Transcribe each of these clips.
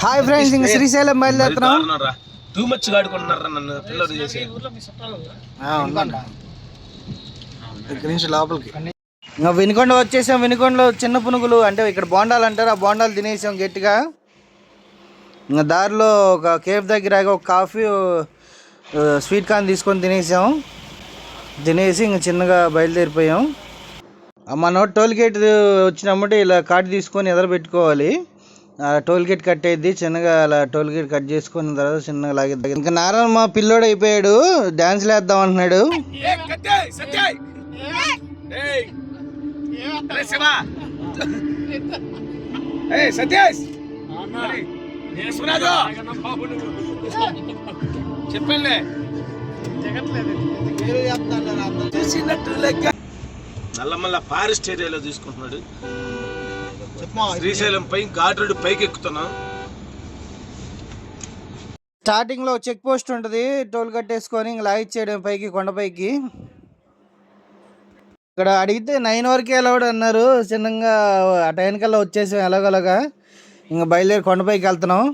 Hi friends, ఇంక శ్రీశైలం బయలుదేరుతున్నాం. Too much గాడుకుంటున్నారా నన్ను పిల్లలు చేసి ఇక్కడి నుంచి లోపలికి ఇంకా వినుకొండ వచ్చేసాం. వినుకొండలో చిన్న పునుగులు అంటే ఇక్కడ బోండాలు అంటారు, ఆ బోండాలు తినేసాం గట్టిగా. ఇంకా దారిలో ఒక కేఫ్ దగ్గర ఒక కాఫీ స్వీట్ కార్న్ తీసుకొని తినేసి ఇంక చిన్నగా బయలుదేరిపోయాం. మన టోల్ గేట్ వచ్చినప్పుడు ఇలా కార్డు తీసుకొని ఎదురు పెట్టుకోవాలి. టోల్ గేట్ కట్ అయ్యింది, చిన్నగా అలా టోల్ గేట్ కట్ చేసుకున్న తర్వాత చిన్నగా లాగిద్దాం. ఇంకా నారాయణ మా పిల్లోడు అయిపోయాడు, డాన్స్లు వేద్దాం అంటున్నాడు. నల్లమల్ల ఫారెస్ట్ ఏరియాలో తీసుకుంటున్నాడు. శ్రీశైలం పై ఘాట్ రోడ్ పైకి ఎక్కుతున్నాం. స్టార్టింగ్ లో చెక్ పోస్ట్ ఉంటుంది, టోల్ కట్టేసుకొని ఇంక లాగిచ్చేయడం పైకి, కొండపైకి. ఇక్కడ అడిగితే 9 వరకే అలౌడ్ అన్నారు. చిన్నగా ఆ టైం కల్లా వచ్చేసాం ఎలాగోలాగా. ఇంకా బయలుదేరి కొండపైకి వెళ్తున్నాం.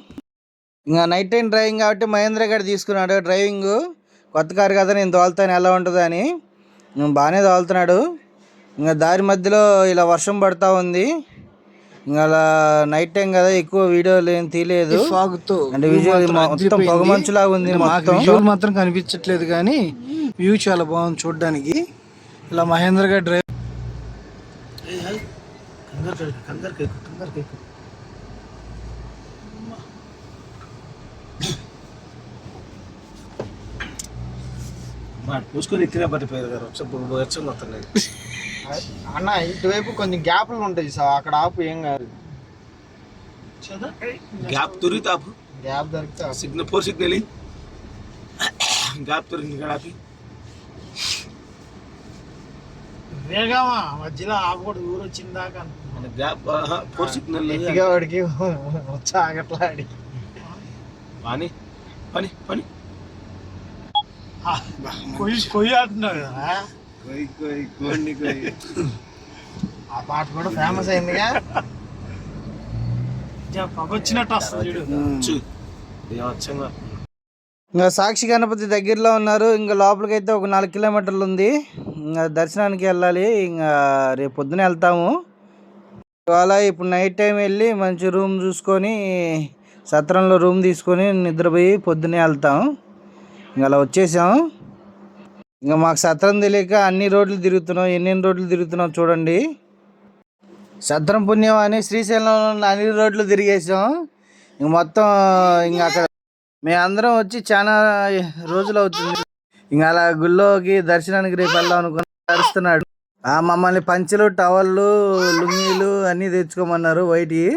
ఇంకా నైట్ టైం డ్రైవింగ్ కాబట్టి మహేంద్ర గారు తీసుకున్నాడు డ్రైవింగ్. కొత్త కారు కదా, నేను తోలుతాను ఎలా ఉంటుంది అని. బాగానే తోలుతున్నాడు. ఇంకా దారి మధ్యలో ఇలా వర్షం పడుతూ ఉంది. ఇంకా అలా నైట్ టైం కదా, ఎక్కువ వీడియోలు ఏం తీయలేదు. అంటే విజువల్ మొత్తం పొగ మంచులాగా ఉంది. విజువల్ మాత్రం కనిపించట్లేదు కానీ వ్యూ చాలా బాగుంది చూడడానికి. ఇలా మహేంద్ర గారు డ్రైవ్ పూసుకొని ఎక్కినా పట్టిపోయారు గారు. వచ్చి మొత్తం అన్న ఇటువైపు కొంచెం గ్యాప్లు ఉంటాయి సార్, అక్కడ ఆపు ఏం కాదు. గ్యాప్ దొరికితే ఆపు, గ్యాప్ దొరికితే సిగ్నల్ 4 సిగ్నల్ గ్యాప్ దొరికింది ఆపి. వేగమా మధ్యలో ఆపకూడదు, ఊరు వచ్చిందాకా గ్యాప్ 4 సిగ్నల్ వాడికి ఆగట్లాడి పని పని పని కొయ్యి అంటున్నారు కదా. ఆ పాట కూడా ఫేమస్ అయిందిగా. వచ్చినట్టు వస్తుంది. ఇంకా సాక్షి గణపతి దగ్గరలో ఉన్నారు. ఇంకా లోపలికి అయితే ఒక 4 కిలోమీటర్లు ఉంది. ఇంకా దర్శనానికి వెళ్ళాలి. ఇంకా రేపు పొద్దున వెళ్తాము. ఇవాళ ఇప్పుడు నైట్ టైం వెళ్ళి మంచి రూమ్ చూసుకొని సత్రంలో రూమ్ తీసుకొని నిద్రపోయి పొద్దునే వెళ్తాం. ఇంకా అలా వచ్చేసాం. ఇంకా మాకు సత్రం తెలియక అన్ని రోడ్లు తిరుగుతున్నాం. ఎన్నెన్ని రోడ్లు తిరుగుతున్నాం చూడండి. సత్రం పుణ్యం అని శ్రీశైలంలో ఉన్న అన్ని రోడ్లు తిరిగేసాం. ఇంక మొత్తం ఇంకా అక్కడ మేమందరం వచ్చి చాలా రోజులు అవుతుంది. ఇంకా అలా గుళ్ళోకి దర్శనానికి రేపు వెళ్దాం అనుకుని అరుస్తున్నాడు. మమ్మల్ని పంచెలు, టవళ్ళు, లుంగీలు అన్నీ తెచ్చుకోమన్నారు వైట్కి.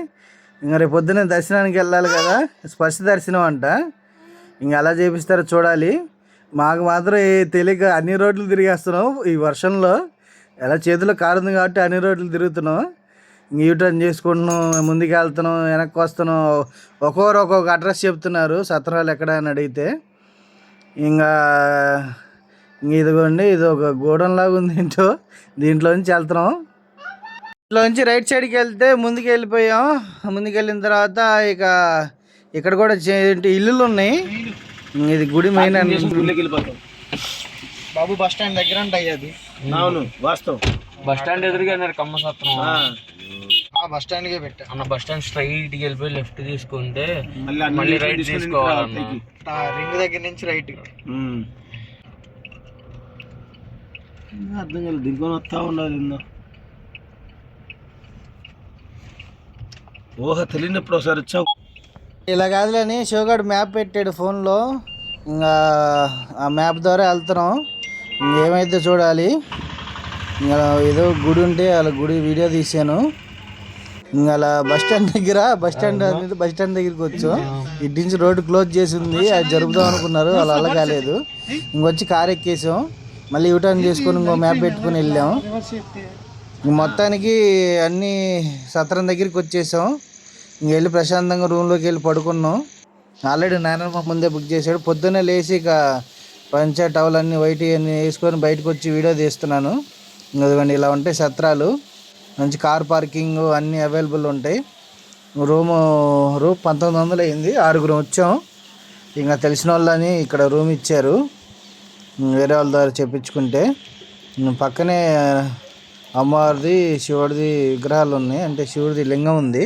ఇంకా రేపు పొద్దున్న దర్శనానికి వెళ్ళాలి కదా, స్పర్శ దర్శనం అంట. ఇంకా అలా చేపిస్తారో చూడాలి. మాకు మాత్రం తెలియక అన్ని రోడ్లు తిరిగేస్తున్నాం. ఈ వర్షంలో ఎలా చేతిలో కారుంది కాబట్టి అన్ని రోడ్లు తిరుగుతున్నాం. ఇంక యూటర్న్ చేసుకుంటున్నాం, ముందుకు వెళ్తున్నాం, వెనక్కి వస్తున్నాం. ఒక్కొక్కరు ఒక్కొక్క అడ్రస్ చెప్తున్నారు సత్రాలు ఎక్కడ అని అడిగితే. ఇంకా ఇదిగోండి, ఇది ఒక గోడౌన్ లాగా ఉంది. ఏంటో దీంట్లోంచి వెళ్తున్నాం. దీంట్లోంచి రైట్ సైడ్కి వెళ్తే ముందుకు వెళ్ళిపోయాం. ముందుకు వెళ్ళిన తర్వాత ఇక ఇక్కడ కూడా ఇల్లులు ఉన్నాయి. ఇది గుడి మెయిన్ బాబు బస్ స్టాండ్ దగ్గర ఉంటాయి. అది అవును వాస్తవం. బస్ స్టాండ్ ఎదురుగా కమ్మ సత్రం బస్ స్టాండ్ కే పెట్టా అన్న. బస్ స్టాండ్ స్ట్రైట్ కి వెళ్ళిపోయి లెఫ్ట్ తీసుకుంటే మళ్ళీ రైట్ తీసుకోవాలన్న. రింగ్ దగ్గర నుంచి రైట్. అర్థం కాలేదు, దిగుకొని వస్తా ఉండాలి. ఊహ తెలియనప్పుడు ఒకసారి వచ్చావు. ఇలా కాదులని షోగాడు మ్యాప్ పెట్టాడు ఫోన్లో. ఇంకా ఆ మ్యాప్ ద్వారా వెళ్తున్నాం. ఇంకేమైతే చూడాలి. ఇంకా ఏదో గుడి ఉంటే అలా గుడి వీడియో తీసాను. ఇంకా అలా బస్ స్టాండ్ దగ్గరికి వచ్చాం. ఇటు నుంచి రోడ్డు క్లోజ్ చేసి ఉంది, అది జరుపుదాం అనుకున్నారు, అలా అలా కాలేదు. ఇంకొచ్చి కారు ఎక్కేసాం. మళ్ళీ యూటర్న్ చేసుకొని ఇంకో మ్యాప్ పెట్టుకుని వెళ్ళాం. మొత్తానికి అన్నీ సత్రం దగ్గరికి వచ్చేసాం. ఇంకెళ్ళి ప్రశాంతంగా రూమ్లోకి వెళ్ళి పడుకున్నాం. ఆల్రెడీ నాయనమ్మ ముందే బుక్ చేశాడు. పొద్దున్నే లేచి ఇక పంచ టవల్ అన్నీ వైట్ అన్నీ వేసుకొని బయటకు వచ్చి వీడియో తీస్తున్నాను. ఇదిగోండి ఇలా ఉంటాయి సత్రాలు. మంచి కార్ పార్కింగ్ అన్నీ అవైలబుల్ ఉంటాయి. రూము 1900 అయింది. 6 వచ్చాం. ఇంకా తెలిసిన వాళ్ళని ఇక్కడ రూమ్ ఇచ్చారు, వేరే వాళ్ళ ద్వారా చెప్పించుకుంటే. పక్కనే అమ్మవారిది శివుడిది విగ్రహాలు ఉన్నాయి, అంటే శివుడిది లింగం ఉంది.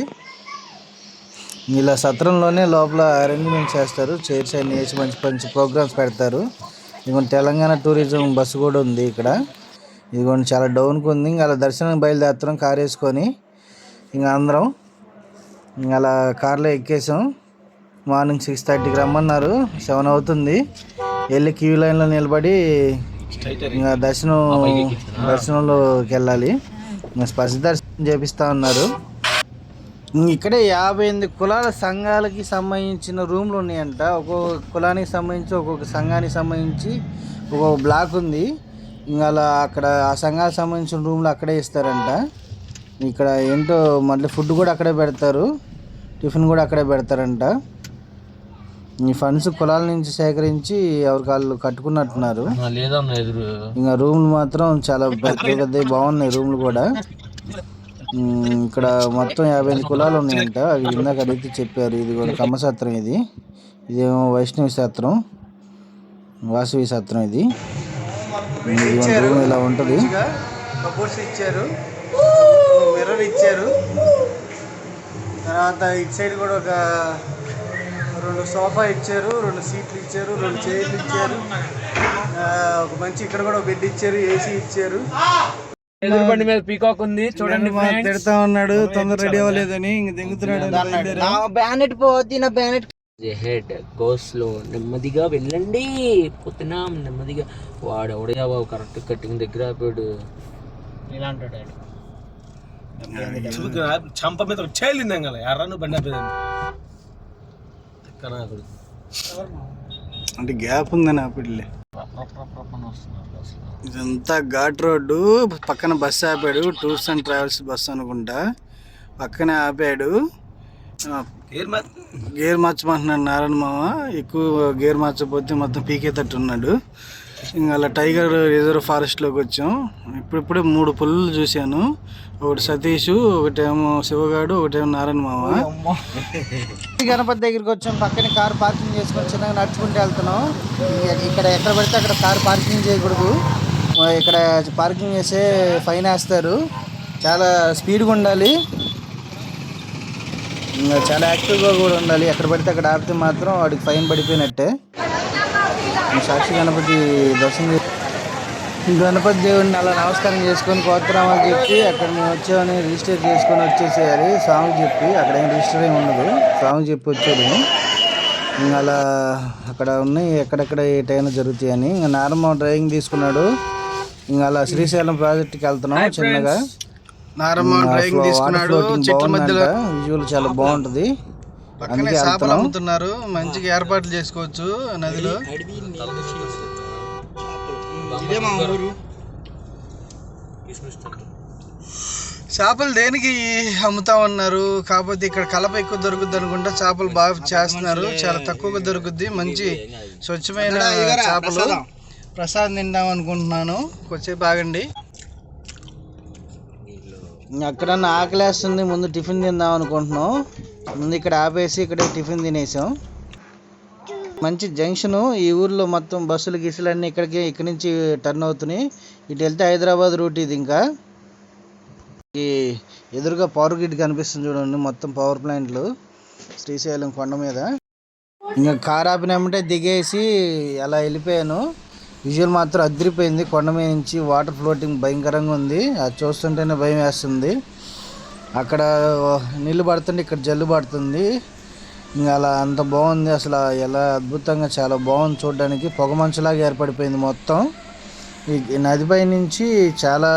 ఇలా సత్రంలోనే లోపల అరేంజ్మెంట్ చేస్తారు, చైర్స్ అన్ని వేసి మంచి మంచి ప్రోగ్రామ్స్ పెడతారు. ఇదిగోండి తెలంగాణ టూరిజం బస్సు కూడా ఉంది ఇక్కడ. ఇదిగోండి చాలా డౌన్కి ఉంది. ఇంకా అలా దర్శనం బయలుదేరుతాం కార్ వేసుకొని. ఇంకా అందరం ఇంకా అలా కార్లో ఎక్కేసాం. మార్నింగ్ 6:30కి రమ్మన్నారు, 7 అవుతుంది. వెళ్ళి క్యూ లైన్లో నిలబడి ఇంకా దర్శనంలోకి వెళ్ళాలి. ఇంకా స్పర్శ దర్శనం చేపిస్తూ ఉన్నారు. ఇక్కడే 58 కులాల సంఘాలకి సంబంధించిన రూమ్లు ఉన్నాయంట. ఒక్కొక్క కులానికి సంబంధించి, ఒక్కొక్క సంఘానికి సంబంధించి ఒక్కొక్క బ్లాక్ ఉంది. ఇంకా అలా అక్కడ ఆ సంఘాలకు సంబంధించిన రూమ్లు అక్కడే ఇస్తారంట. ఇక్కడ ఏంటో మళ్ళీ ఫుడ్ కూడా అక్కడే పెడతారు, టిఫిన్ కూడా అక్కడే పెడతారంట. ఈ ఫండ్స్ కులాల నుంచి సేకరించి ఎవరికి వాళ్ళు కట్టుకున్నట్టున్నారు. ఇంకా రూమ్లు మాత్రం చాలా పెద్ద పెద్ద బాగున్నాయి రూమ్లు కూడా. ఇక్కడ మొత్తం 55 కులాలు ఉన్నాయంట. అవి ఇందాక అడిగితే చెప్పారు. ఇది కూడా కమ్మసత్రం, ఇదేమో వైష్ణవి సత్రం, వాసవి సత్రం. ఇది రూమ్ ఇలా ఉంటుంది. కబోర్డ్స్ ఇచ్చారు, మిర్రర్ ఇచ్చారు. తర్వాత ఇటు సైడ్ కూడా ఒక 2 సోఫా ఇచ్చారు, 2 సీట్లు ఇచ్చారు, 2 చైర్లు ఇచ్చారు, ఒక మంచి ఇక్కడ కూడా బెడ్ ఇచ్చారు, ఏసీ ఇచ్చారు. ఎదురుబండి మీద పీకాక్ ఉంది చూడండి. తిడతా ఉన్నాడు తొందర రెడీ అవ్వలేదని, ఇంక దిగుతున్నాడు. బ్యానెట్ పోద్ది నా బ్యానెట్. హెడ్ గోస్లో నెమ్మదిగా వెళ్ళండి, పోతున్నాం నెమ్మదిగా. వాడు ఎవడయా బాబు కరెక్ట్ కట్టింగ్ దగ్గర ఆపాడు. ఇలా అంటాడు చంప మీద చేయలేందాం కదా ఎర్రను బండి అంటే గ్యాప్ ఉందని ఆపిడ్లే. ఇదంతా ఘాట్ రోడ్డు. పక్కన బస్సు ఆపాడు, టూర్స్ అండ్ ట్రావెల్స్ బస్సు అనుకుంటా. పక్కనే ఆపాడు, గేర్ మార్చమంటున్నాడు నారాయణ మామ. ఎక్కువ గేర్ మార్చకపోతే మొత్తం పీకేతట్టు ఉన్నాడు. ఇంకా అలా టైగర్ రిజర్వ్ ఫారెస్ట్లోకి వచ్చాం. ఇప్పుడిప్పుడే 3 పులులు చూశాను. ఒకటి సతీష్, ఒకటేమో శివగాడు, ఒకటేమో నారాయణ మామ. గణపతి దగ్గరికి వచ్చాం. పక్కనే కార్ పార్కింగ్ చేసుకొని చిన్నగా నడుచుకుంటూ వెళ్తున్నాం. ఇక్కడ ఎక్కడ పడితే అక్కడ కార్ పార్కింగ్ చేయకూడదు. ఇక్కడ పార్కింగ్ చేస్తే ఫైన్ వేస్తారు. చాలా స్పీడ్గా ఉండాలి, ఇంకా చాలా యాక్టివ్గా కూడా ఉండాలి. ఎక్కడ పడితే అక్కడ ఆపితే మాత్రం వాడికి ఫైన్ పడిపోయినట్టే. సాక్షి గణపతి దర్శనం గణపతి దేవుడిని అలా నమస్కారం చేసుకొని కోతరామని చెప్పి అక్కడ మేము వచ్చామని రిజిస్టర్ చేసుకొని వచ్చేసేయాలి. స్వామికి చెప్పి అక్కడ ఏం రిజిస్టర్ ఏమి ఉండదు, స్వామికి చెప్పి వచ్చేది. ఇంకా అలా అక్కడ ఉన్నాయి ఎక్కడెక్కడ ఏ టైం జరుగుతాయని. ఇంకా నార్మల్ డ్రైవింగ్ తీసుకున్నాడు. ఇంకా అలా శ్రీశైలం ప్రాజెక్ట్కి వెళ్తున్నాం చిన్నగా. విజువల్ చాలా బాగుంటుంది. అందుకే అమ్ముతున్నారు, మంచిగా ఏర్పాట్లు చేసుకోవచ్చు నదిలో. చేపలు దేనికి అమ్ముతా ఉన్నారు, కాకపోతే ఇక్కడ కలప ఎక్కువ దొరుకుద్ది అనుకుంటా. చేపలు బాగా చేస్తున్నారు, చాలా తక్కువగా దొరుకుద్ది. మంచి స్వచ్ఛమైన చేపలు. ప్రసాదం తిందాం అనుకుంటున్నాను, కొంచెంసేపు ఆగండి. ఎక్కడన్నా ఆకలేస్తుంది, ముందు టిఫిన్ తిందాం అనుకుంటున్నాం. ముందు ఇక్కడ ఆపేసి ఇక్కడ టిఫిన్ తినేసాం. మంచి జంక్షను. ఈ ఊర్లో మొత్తం బస్సులు గిసులు అన్నీ ఇక్కడి నుంచి టర్న్ అవుతున్నాయి. ఇటు వెళ్తే హైదరాబాద్ రూట్ ఇది. ఇంకా ఈ ఎదురుగా పవర్ గ్రిడ్ కనిపిస్తుంది చూడండి, మొత్తం పవర్ ప్లాంట్లు శ్రీశైలం కొండ మీద. ఇంకా కార్ ఆపినామంటే దిగేసి అలా వెళ్ళిపోయాను. విజువల్ మాత్రం అదిరిపోయింది. కొండ మీద నుంచి వాటర్ ఫ్లోటింగ్ భయంకరంగా ఉంది. అది చూస్తుంటేనే భయం వేస్తుంది. అక్కడ నీళ్ళు పడుతుంటే ఇక్కడ జల్లు పడుతుంది. ఇంకా అలా అంత బాగుంది అసలు. ఎలా అద్భుతంగా చాలా బాగుంది చూడడానికి. పొగ మంచులాగా ఏర్పడిపోయింది మొత్తం. ఈ నదిపై నుంచి చాలా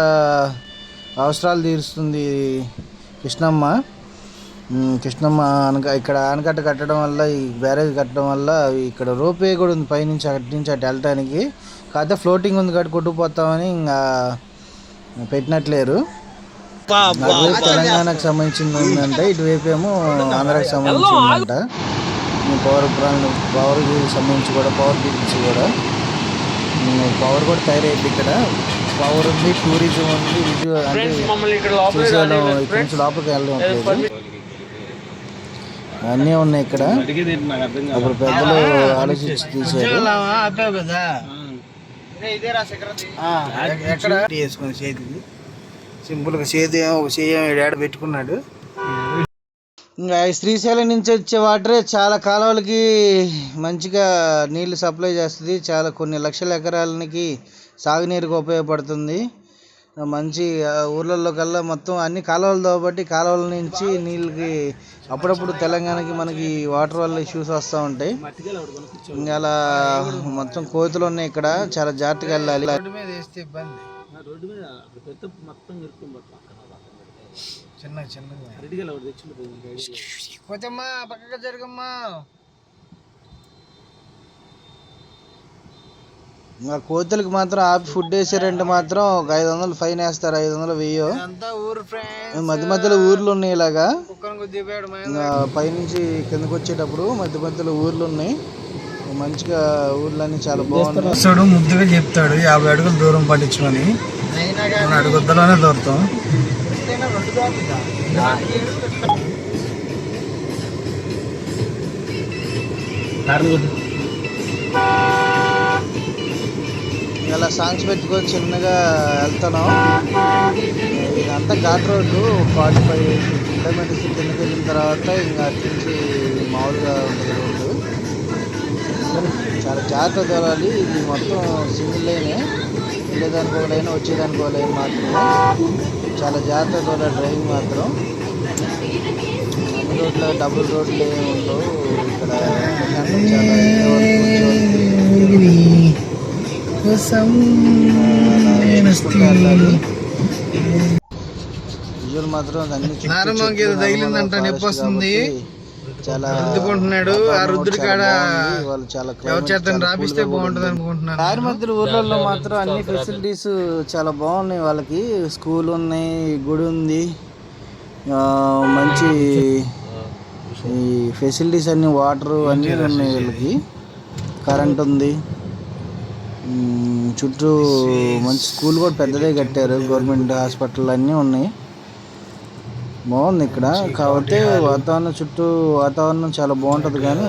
అవసరాలు తీరుస్తుంది కృష్ణమ్మ. ఇక్కడ ఆనకట్ట కట్టడం వల్ల, ఈ బ్యారేజ్ కట్టడం వల్ల ఇక్కడ రోప్వే కూడా ఉంది పైనుంచి అటు నుంచి అటు వెళ్ళటానికి. కాకపోతే ఫ్లోటింగ్ ఉంది కాబట్టి కొట్టుకుపోతామని ఇంకా పెట్టినట్లేరు. తెలంగాణకు సంబంధించింది ఉందంటే, ఇటువైపు ఏమో ఆంధ్రాకి సంబంధించిందంట. పవర్కి సంబంధించి కూడా పవర్ గ్రిడ్స్ కూడా పవర్ కూడా తయారైంది. ఇక్కడ పవర్ ఉంది, టూరిజం ఉంది, అంటే శ్రీశైలం ఇక్కడ నుంచి లోపలికి వెళ్ళడం. అన్నీ ఉన్నాయి ఇక్కడ. అడిగేది ఏంటి నాకు అర్థం కాదు. అప్పుడు పెద్దలు ఆలోచించి తీశారు. ఎక్కడ వేసుకుని చేతికి సింపుల్గా చేతి ఒక చేయ డాడ పెట్టుకున్నాడు. ఇంకా ఈ శ్రీశైలం నుంచి వచ్చే వాటరే చాలా కాలువలకి మంచిగా నీళ్లు సప్లై చేస్తుంది. చాలా కొన్ని లక్షల ఎకరాలకి సాగునీరుకి ఉపయోగపడుతుంది. మంచి ఊర్లలో కల్లా మొత్తం అన్ని కాలువలు కాబట్టి కాలువల నుంచి నీళ్ళకి అప్పుడప్పుడు తెలంగాణకి మనకి వాటర్ వల్ల ఇష్యూస్ వస్తూ ఉంటాయి. ఇంకా అలా మొత్తం కోతులు ఉన్నాయి ఇక్కడ, చాలా జాగ్రత్తగా వెళ్ళాలి. రోడ్డు మీద వేస్తే ఇబ్బంది. రోడ్డు మీద మొత్తం ఇరుక్కుని చిన్నగా అరటిగా తెచ్చింది. పోతమ్మా, పక్కగా జరగమ్మా. ఇంకా కోతులకి మాత్రం ఆపి ఫుడ్ వేసారంటే మాత్రం ఒక 500 ఫైన్ వేస్తారు. 500 1000. మధ్య మధ్యలో ఊర్లు ఉన్నాయి ఇలాగా. ఇంకా పైనుంచి కిందకి వచ్చేటప్పుడు మధ్య మధ్యలో ఊర్లు ఉన్నాయి. మంచిగా ఊర్లన్నీ చాలా బాగున్నాయి. ముద్దుగా చెప్తాడు 50 అడుగులు దూరం పట్టించుకొని, అడుగుద్దలోనే దూరతాం. ఇలా సాంగ్స్ పెట్టుకొని చిన్నగా వెళ్తాను. ఇదంతా ఘాట్ రోడ్డు. 45 కిలోమీటర్స్ కిందకి వెళ్ళిన తర్వాత ఇంకా అటు నుంచి మామూలుగా ఉంటుంది రోడ్డు. చాలా జాగ్రత్త తోలాలి. ఇది మొత్తం సింగిల్ లైనే, వెళ్ళేదానికి ఒక లైన్ వచ్చేదానికి ఒక లైన్ మాత్రమే. చాలా జాగ్రత్త తోలాలి డ్రైవింగ్ మాత్రం. అన్ని రోడ్లు డబుల్ రోడ్లు ఏమి ఉండవు ఇక్కడ. చాలా విజువల్ మాత్రం అన్ని తగిలిందంట, నొప్పి వస్తుంది, చాలా రుద్దుకుంటున్నాడు. ఆ రుద్దుడి కాడ వాళ్ళు చాలా రాపిస్తే బాగుంటుంది అనుకుంటున్నాను. దారి మధ్యలో ఊర్లలో మాత్రం అన్ని ఫెసిలిటీస్ చాలా బాగున్నాయి. వాళ్ళకి స్కూల్ ఉన్నాయి, గుడి ఉంది, మంచి ఈ ఫెసిలిటీస్ అన్ని వాటర్ అన్నీ ఉన్నాయి. వీళ్ళకి కరెంట్ ఉంది. చుట్టూ మంచి స్కూల్ కూడా పెద్దదే కట్టారు. గవర్నమెంట్ హాస్పిటల్ అన్నీ ఉన్నాయి. బాగుంది ఇక్కడ. కాకపోతే వాతావరణం చాలా బాగుంటుంది. కానీ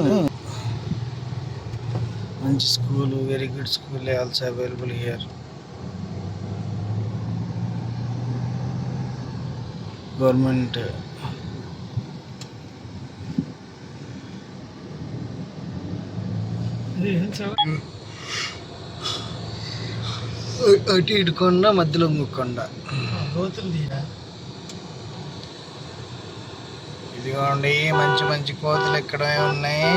మంచి school, very good school also available here. Government అటు ఇటు కొండ, మధ్యలో ఇంకొండ. ఇదిగోండి మంచి మంచి కోతులు ఇక్కడే ఉన్నాయి.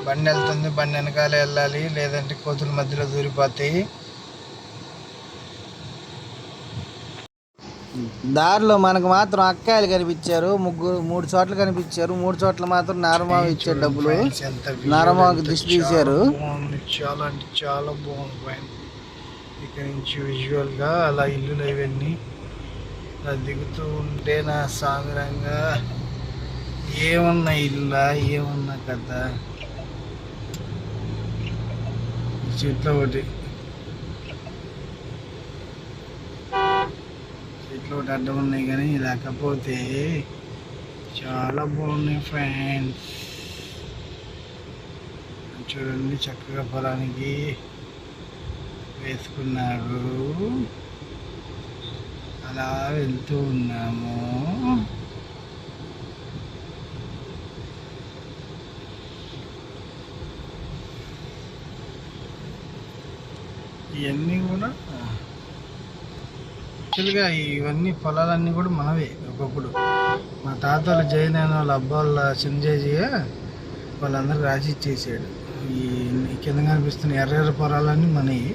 బండి వెళ్తుంది, బండి వెనకాలే వెళ్ళాలి, లేదంటే కోతుల మధ్యలో దూరిపోతాయి. దారిలో మనకు మాత్రం అక్కాయలు కనిపించారు. 3 చోట్ల కనిపించారు. 3 చోట్ల మాత్రం నారమావ ఇచ్చారు డబ్బులు. నారమావకి దిష్టి తీశారు. చాలా అంటే చాలా బాగుంది పైన. ఇక్కడ నుంచి విజువల్ గా అలా ఇల్లులు ఇవన్నీ అలా దిగుతూ ఉంటే నా సాగరంగా ఏమన్నా ఇల్లా, ఏమన్నా కదా. చెట్లు ఒకటి అడ్డం ఉన్నాయి, కానీ లేకపోతే చాలా బాగున్నాయి ఫ్రెండ్స్. చూడండి చక్కగా పొలానికి వేసుకున్నారు. అలా వెళ్తూ ఉన్నాము. ఇవన్నీ కూడా యాక్చువల్గా ఇవన్నీ పొలాలన్నీ కూడా మనవే. ఒకప్పుడు మా తాతల జైన్ అయిన వాళ్ళ అబ్బా వాళ్ళ చిన్నజేజిగా వాళ్ళందరూ రాసి ఇచ్చేసాడు. ఈ కింద కనిపిస్తున్న ఎర్ర పొలాలన్నీ మనవి,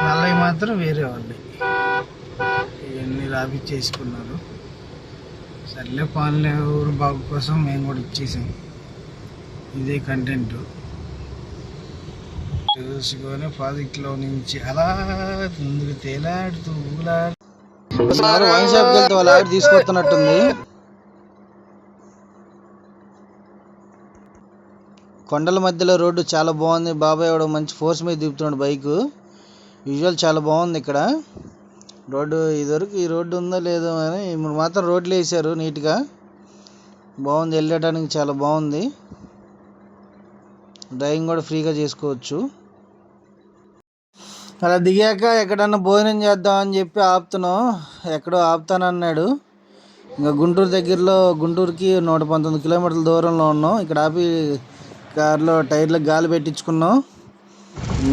నల్లవి మాత్రం వేరే వాళ్ళవి. ఇవన్నీ రాపిచ్చేసుకున్నారు. సర్లే పాలనే ఊరు బాగు కోసం మేము కూడా ఇచ్చేసాం. ఇదే కంటెంట్. చూసుకొని ప్రాజెక్ట్లో నుంచి అలా ముందుకు తేలాడుతూ వైన్ షాప్కి వెళ్తే వాళ్ళ ఆవిడ తీసుకొస్తున్నట్టుంది. కొండల మధ్యలో రోడ్డు చాలా బాగుంది. బాబాయ్ వాడు మంచి ఫోర్స్ మీద దిగుతున్నాడు బైక్. విజువల్ చాలా బాగుంది ఇక్కడ. రోడ్డు ఇదివరకు ఈ రోడ్డు ఉందో లేదో అని ఇప్పుడు మాత్రం రోడ్లు వేసారు నీట్గా. బాగుంది, వెళ్ళడానికి చాలా బాగుంది. డ్రైవింగ్ కూడా ఫ్రీగా చేసుకోవచ్చు. అలా దిగాక ఎక్కడన్నా భోజనం చేద్దామని చెప్పి ఆపుతున్నాం. ఎక్కడో ఆపుతానన్నాడు. ఇంకా గుంటూరు దగ్గరలో, గుంటూరుకి 119 కిలోమీటర్ల దూరంలో ఉన్నాం. ఇక్కడ ఆపి కార్లో టైర్లకు గాలి పెట్టించుకున్నాం.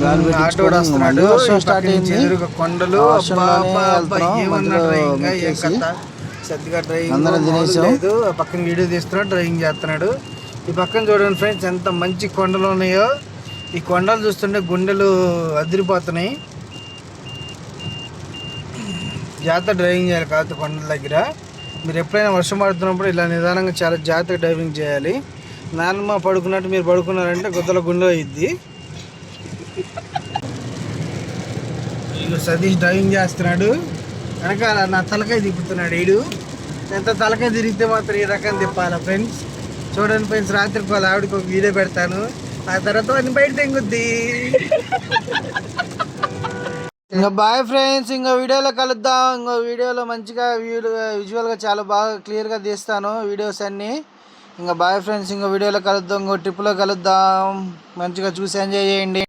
గాలి పెట్టించుకొని మళ్ళీ వర్షం స్టార్ట్ అయింది. కొండలు అందరం తినేసాం. పక్కన వీడియో తీస్తున్నాడు, డ్రైవింగ్ చేస్తున్నాడు. ఈ పక్కన చూడండి ఫ్రెండ్స్ ఎంత మంచి కొండలు ఉన్నాయో. ఈ కొండలు చూస్తుంటే గుండెలు అదిరిపోతున్నాయి. జాగ్రత్త డ్రైవింగ్ చేయాలి కాదు కొండల దగ్గర. మీరు ఎప్పుడైనా వర్షం పడుతున్నప్పుడు ఇలా నిదానంగా చాలా జాగ్రత్తగా డ్రైవింగ్ చేయాలి. నాన్నమ్మ పడుకున్నట్టు మీరు పడుకున్నారంటే గుద్దల గుండె అయ్యిద్ది. ఇక సతీష్ డ్రైవింగ్ చేస్తున్నాడు, వెనకాల నా తలకాయ తిప్పుతున్నాడు. వీడు ఎంత తలకాయ తిరిగితే మాత్రం ఈ రకం తిప్పాలా ఫ్రెండ్స్. చూడండి ఫ్రెండ్స్, రాత్రికి వాళ్ళ ఆవిడకి ఒక వీడియో పెడతాను, ఆ తర్వాత అన్ని బయట తెంగుద్ది. ఇంకా బాయ్ ఫ్రెండ్స్, ఇంకో వీడియోలో కలుద్దాం. ఇంకో వీడియోలో మంచిగా విజువల్గా చాలా బాగా క్లియర్గా తీస్తాను వీడియోస్ అన్నీ. ఇంకా బాయ్ ఫ్రెండ్స్, ఇంకో వీడియోలో కలుద్దాం, ఇంకో ట్రిప్లో కలుద్దాం. మంచిగా చూసి ఎంజాయ్ చేయండి.